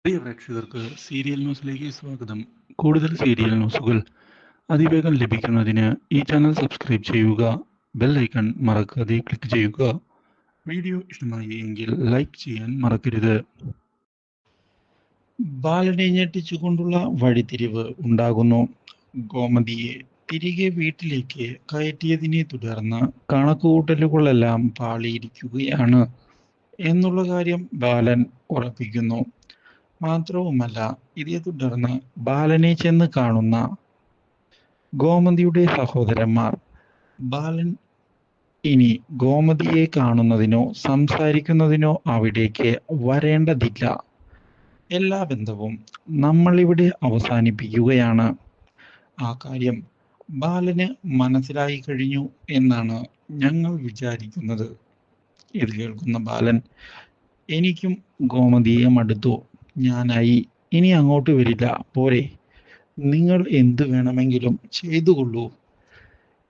പ്രിയ പ്രേക്ഷകർക്ക് സീരിയൽ ന്യൂസിലേക്ക് സ്വാഗതം. കൂടുതൽ സീരിയൽ ന്യൂസുകൾ അതിവേഗം ലഭിക്കുന്നതിന് ഈ ചാനൽ സബ്സ്ക്രൈബ് ചെയ്യുക. ബെൽ ഐക്കൺ മറക്കാതെ ക്ലിക്ക് ചെയ്യുക. വീഡിയോ ഇഷ്ടമായി എങ്കിൽ ലൈക്ക് ചെയ്യാൻ മറക്കരുത്. ബാലനെ ഞെട്ടിച്ചുകൊണ്ടുള്ള വഴിത്തിരിവ് ഉണ്ടാകുന്നു. ഗോമതിയെ തിരികെ വീട്ടിലേക്ക് കയറ്റിയതിനെ തുടർന്ന് കണക്കുകൂട്ടലുകളെല്ലാം പാളിയിരിക്കുകയാണ് എന്നുള്ള കാര്യം ബാലൻ ഉറപ്പിക്കുന്നു. മാത്രവുമല്ല, ഇതേ തുടർന്ന് ബാലനെ ചെന്ന് കാണുന്ന ഗോമതിയുടെ സഹോദരന്മാർ ബാലൻ ഇനി ഗോമതിയെ കാണുന്നതിനോ സംസാരിക്കുന്നതിനോ അവിടേക്ക് വരേണ്ടതില്ല, എല്ലാ ബന്ധവും നമ്മളിവിടെ അവസാനിപ്പിക്കുകയാണ്. ആ കാര്യം ബാലന് മനസ്സിലായി കഴിഞ്ഞു എന്നാണ് ഞങ്ങൾ വിചാരിക്കുന്നത്. ഇത് കേൾക്കുന്ന ബാലൻ, എനിക്കും ഗോമതിയെ മടുത്തു, ഞാനായി, ഇനി അങ്ങോട്ട് വരില്ല, പോരെ, നിങ്ങൾ എന്തു വേണമെങ്കിലും ചെയ്തുകൊള്ളൂ.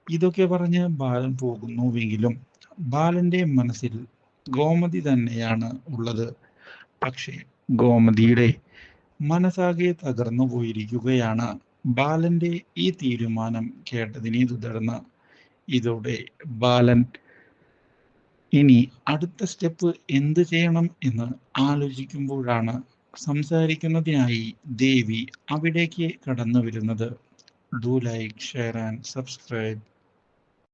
ഇതൊക്കെ പറഞ്ഞ് ബാലൻ പോകുന്നുവെങ്കിലും ബാലന്റെ മനസ്സിൽ ഗോമതി തന്നെയാണ് ഉള്ളത്. പക്ഷേ ഗോമതിയുടെ മനസ്സാകെ തകർന്നു പോയിരിക്കുകയാണ് ബാലന്റെ ഈ തീരുമാനം കേട്ടതിനെ തുടർന്ന്. ഇതോടെ ബാലൻ ഇനി അടുത്ത സ്റ്റെപ്പ് എന്ത് ചെയ്യണം എന്ന് ആലോചിക്കുമ്പോഴാണ് സംസാരിക്കുന്നതിനായി ദേവി അവിടേക്ക് കടന്നു വരുന്നത്. Do like, share and subscribe.